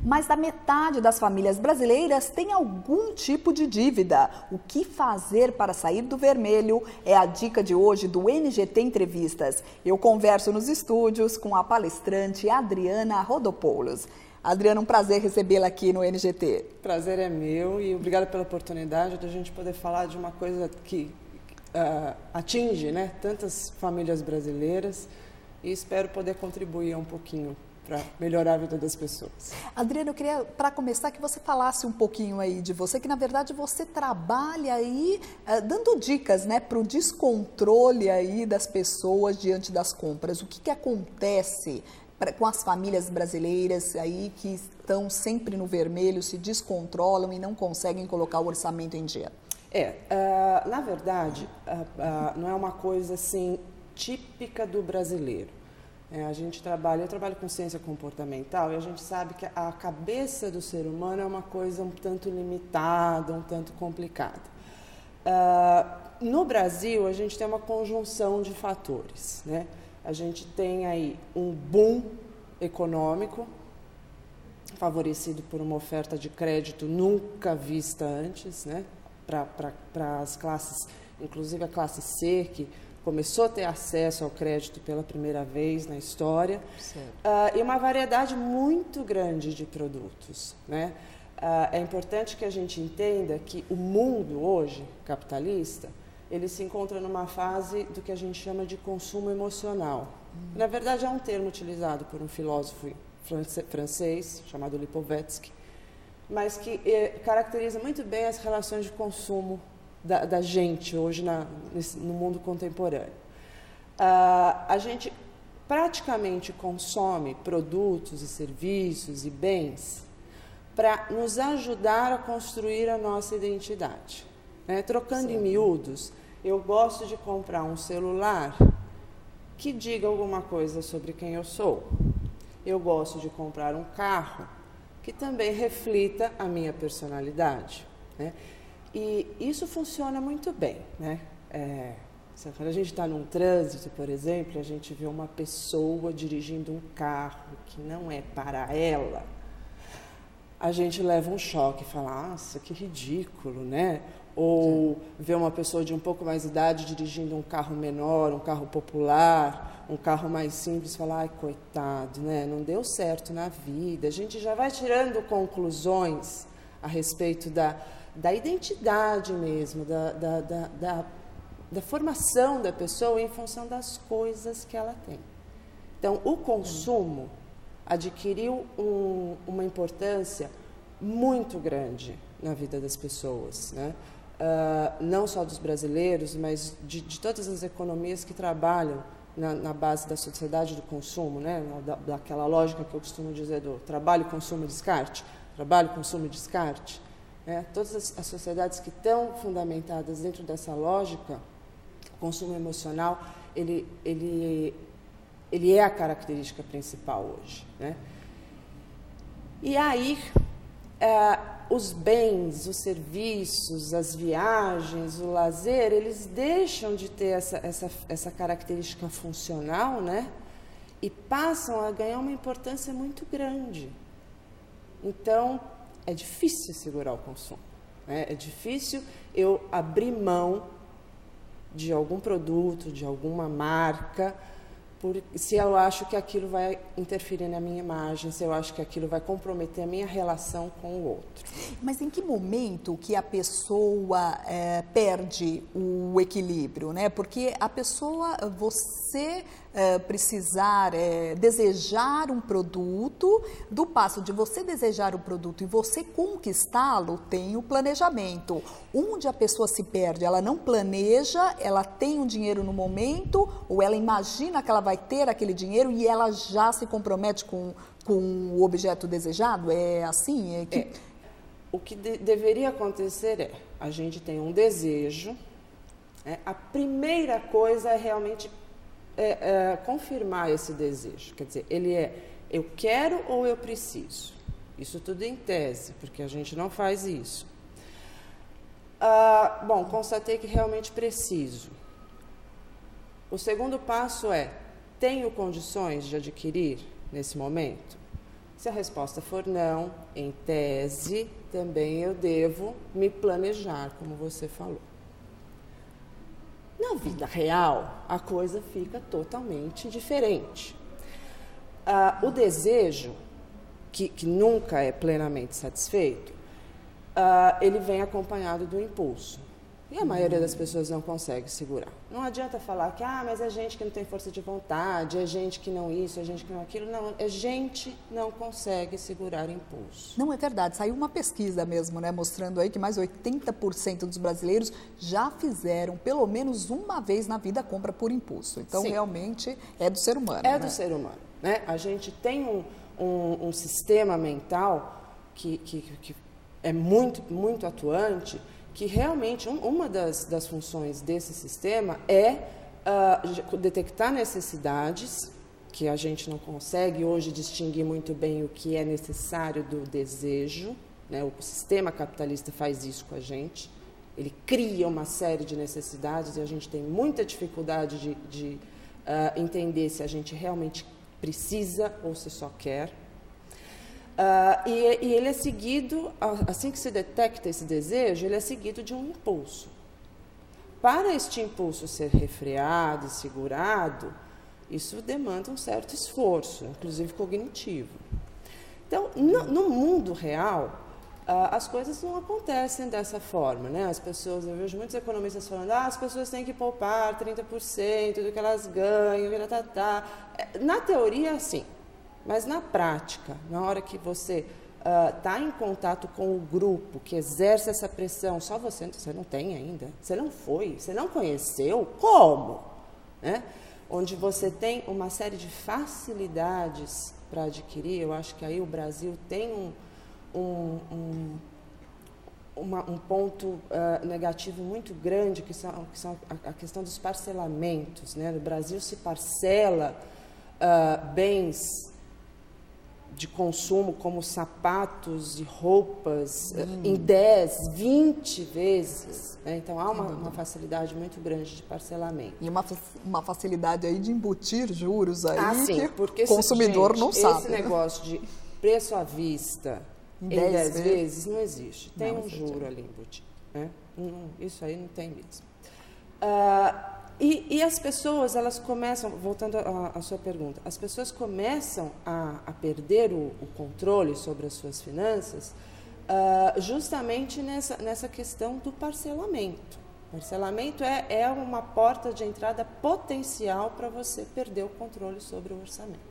Mais da metade das famílias brasileiras tem algum tipo de dívida. O que fazer para sair do vermelho é a dica de hoje do NGT Entrevistas. Eu converso nos estúdios com a palestrante Adriana Rodopoulos. Adriana, um prazer recebê-la aqui no NGT. Prazer é meu e obrigada pela oportunidade de a gente poder falar de uma coisa que atinge, né, tantas famílias brasileiras, e espero poder contribuir um pouquinho para melhorar a vida das pessoas. Adriana, eu queria, para começar, que você falasse um pouquinho aí de você, que na verdade você trabalha aí dando dicas, né, para o descontrole aí das pessoas diante das compras. O que acontece com as famílias brasileiras aí que estão sempre no vermelho, se descontrolam e não conseguem colocar o orçamento em dia? Na verdade, não é uma coisa assim típica do brasileiro. Eu trabalho com ciência comportamental e a gente sabe que a cabeça do ser humano é uma coisa um tanto limitada, um tanto complicada. No Brasil, a gente tem uma conjunção de fatores, né? A gente tem aí um boom econômico, favorecido por uma oferta de crédito nunca vista antes, né? Para as classes, inclusive a classe C, que começou a ter acesso ao crédito pela primeira vez na história, e uma variedade muito grande de produtos, né? É importante que a gente entenda que o mundo hoje, capitalista, ele se encontra numa fase do que a gente chama de consumo emocional. Na verdade, é um termo utilizado por um filósofo francês chamado Lipovetsky, mas que caracteriza muito bem as relações de consumo da gente hoje no mundo contemporâneo. A gente praticamente consome produtos e serviços e bens para nos ajudar a construir a nossa identidade. Trocando em miúdos, eu gosto de comprar um celular que diga alguma coisa sobre quem eu sou. Eu gosto de comprar um carro que também reflita a minha personalidade, né? E isso funciona muito bem, né? Quando a gente está num trânsito, por exemplo, a gente vê uma pessoa dirigindo um carro que não é para ela, a gente leva um choque e fala, nossa, que ridículo, né? Ou vê uma pessoa de um pouco mais de idade dirigindo um carro menor, um carro popular, um carro mais simples, e fala, ai, coitado, né? Não deu certo na vida. A gente já vai tirando conclusões a respeito da identidade mesmo, da formação da pessoa em função das coisas que ela tem. Então, o consumo adquiriu uma importância muito grande na vida das pessoas, né? Não só dos brasileiros, mas de todas as economias que trabalham na base da sociedade do consumo, né? Daquela lógica que eu costumo dizer do trabalho, consumo e descarte, trabalho, consumo e descarte. Todas as sociedades que estão fundamentadas dentro dessa lógica, o consumo emocional, ele é a característica principal hoje, né? E aí, os bens, os serviços, as viagens, o lazer, eles deixam de ter essa característica funcional, né? E passam a ganhar uma importância muito grande. Então, é difícil segurar o consumo, né? É difícil eu abrir mão de algum produto, de alguma marca, se eu acho que aquilo vai interferir na minha imagem, se eu acho que aquilo vai comprometer a minha relação com o outro. Mas em que momento que a pessoa perde o equilíbrio, né? Porque a pessoa, você precisar desejar um produto, do passo de você desejar o produto e você conquistá-lo, tem o planejamento. Onde a pessoa se perde, ela não planeja, ela tem um dinheiro no momento, ou ela imagina que ela vai ter aquele dinheiro e ela já se compromete com o objeto desejado? É assim? O que deveria acontecer a gente tem um desejo, a primeira coisa é realmente confirmar esse desejo. Quer dizer, ele eu quero ou eu preciso? Isso tudo em tese, porque a gente não faz isso. Bom, constatei que realmente preciso. O segundo passo tenho condições de adquirir nesse momento? Se a resposta for não, em tese, também eu devo me planejar, como você falou. Na vida real, a coisa fica totalmente diferente. O desejo, que nunca é plenamente satisfeito, ele vem acompanhado do impulso. E a maioria das pessoas não consegue segurar. Não adianta falar que, mas é gente que não tem força de vontade, é gente que não isso, é gente que não aquilo. Não, é gente que não consegue segurar impulso. Não, é verdade. Saiu uma pesquisa mesmo, né, mostrando aí que mais 80% dos brasileiros já fizeram, pelo menos uma vez na vida, compra por impulso. Então, sim, realmente é do ser humano. É do ser humano, né? A gente tem um sistema mental que é muito atuante, que realmente uma das funções desse sistema é detectar necessidades, que a gente não consegue hoje distinguir muito bem o que é necessário do desejo, né? O sistema capitalista faz isso com a gente, ele cria uma série de necessidades e a gente tem muita dificuldade de entender se a gente realmente precisa ou se só quer. E ele é seguido, assim que se detecta esse desejo, ele é seguido de um impulso. Para este impulso ser refreado e segurado, isso demanda um certo esforço, inclusive cognitivo. Então, no mundo real, as coisas não acontecem dessa forma, né? As pessoas, eu vejo muitos economistas falando, as pessoas têm que poupar 30% do que elas ganham, Na teoria, sim. Mas na prática, na hora que você está em contato com o grupo que exerce essa pressão, só você não tem ainda, você não foi, você não conheceu, como? Né? Onde você tem uma série de facilidades para adquirir, eu acho que aí o Brasil tem um ponto negativo muito grande, que são a questão dos parcelamentos, né? No Brasil se parcela bens de consumo, como sapatos e roupas, em 10, 20 vezes. Né? Então, há uma facilidade muito grande de parcelamento. E uma facilidade aí de embutir juros aí, sim, porque o consumidor gente, não sabe. Esse negócio de preço à vista em 10 vezes não existe. Tem um juro ali embutido. Né? Isso aí não tem mesmo. E as pessoas, elas começam, voltando à sua pergunta, as pessoas começam a perder o controle sobre as suas finanças justamente nessa questão do parcelamento. Parcelamento é uma porta de entrada potencial para você perder o controle sobre o orçamento.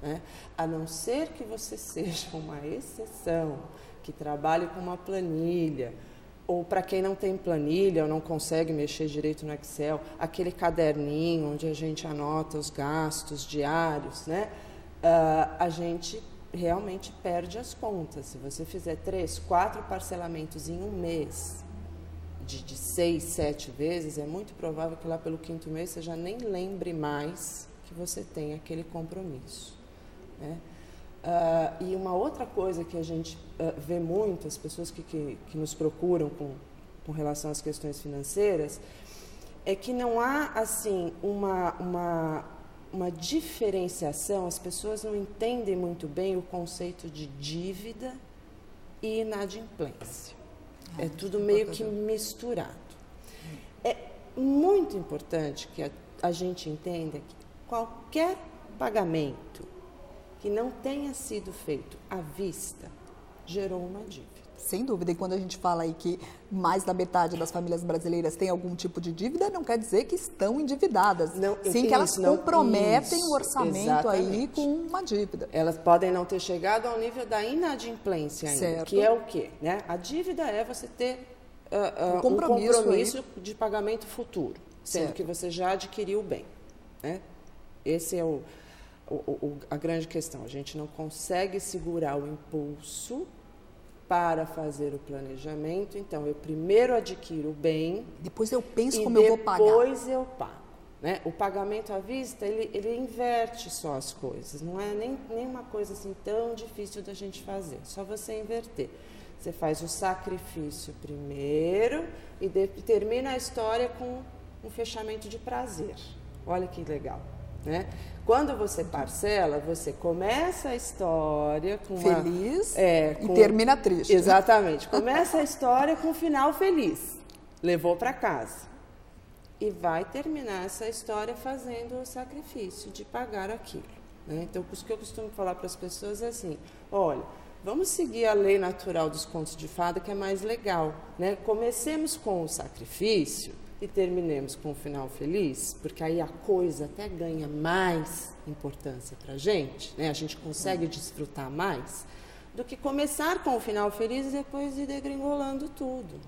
Né? A não ser que você seja uma exceção, que trabalhe com uma planilha, ou para quem não tem planilha ou não consegue mexer direito no Excel, aquele caderninho onde a gente anota os gastos diários, né? A gente realmente perde as contas. Se você fizer 3, 4 parcelamentos em um mês, de 6, 7 vezes, é muito provável que lá pelo 5º mês você já nem lembre mais que você tem aquele compromisso. Né? E uma outra coisa que a gente vê muito, as pessoas que nos procuram com relação às questões financeiras, é que não há assim uma diferenciação, as pessoas não entendem muito bem o conceito de dívida e inadimplência. É tudo meio que misturado. É muito importante que a gente entenda que qualquer pagamento que não tenha sido feito à vista, gerou uma dívida. Sem dúvida, e quando a gente fala aí que mais da metade das famílias brasileiras tem algum tipo de dívida, não quer dizer que estão endividadas. Sim, que elas comprometem o orçamento aí com uma dívida. Elas podem não ter chegado ao nível da inadimplência ainda, certo, que é o quê? Né? A dívida é você ter um compromisso de pagamento futuro, sendo certo, que você já adquiriu o bem. Né? Esse é a grande questão. A gente não consegue segurar o impulso para fazer o planejamento. Então, eu primeiro adquiro o bem, depois eu penso como eu vou pagar. Depois eu pago. Né? O pagamento à vista, ele inverte só as coisas. Não é nem uma coisa assim tão difícil da gente fazer. Só você inverter. Você faz o sacrifício primeiro e termina a história com um fechamento de prazer. Olha que legal. né? Quando você parcela, você começa a história com feliz e termina triste. Exatamente. Começa a história com um final feliz. Levou para casa. E vai terminar essa história fazendo o sacrifício de pagar aquilo, né? Então, o que eu costumo falar para as pessoas é assim, olha, vamos seguir a lei natural dos contos de fada, que é mais legal, né? Comecemos com o sacrifício e terminemos com um final feliz, porque aí a coisa até ganha mais importância para a gente, né? A gente consegue desfrutar mais do que começar com o final feliz e depois ir degringolando tudo.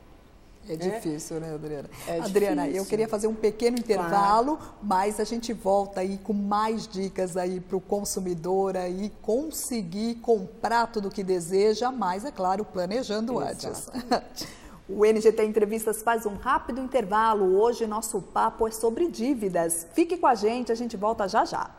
É difícil, né, Adriana? É Adriana, difícil. eu queria fazer um pequeno intervalo, mas a gente volta aí com mais dicas aí para o consumidor aí conseguir comprar tudo o que deseja, mas, é claro, planejando antes. O NGT Entrevistas faz um rápido intervalo. Hoje nosso papo é sobre dívidas. Fique com a gente volta já já.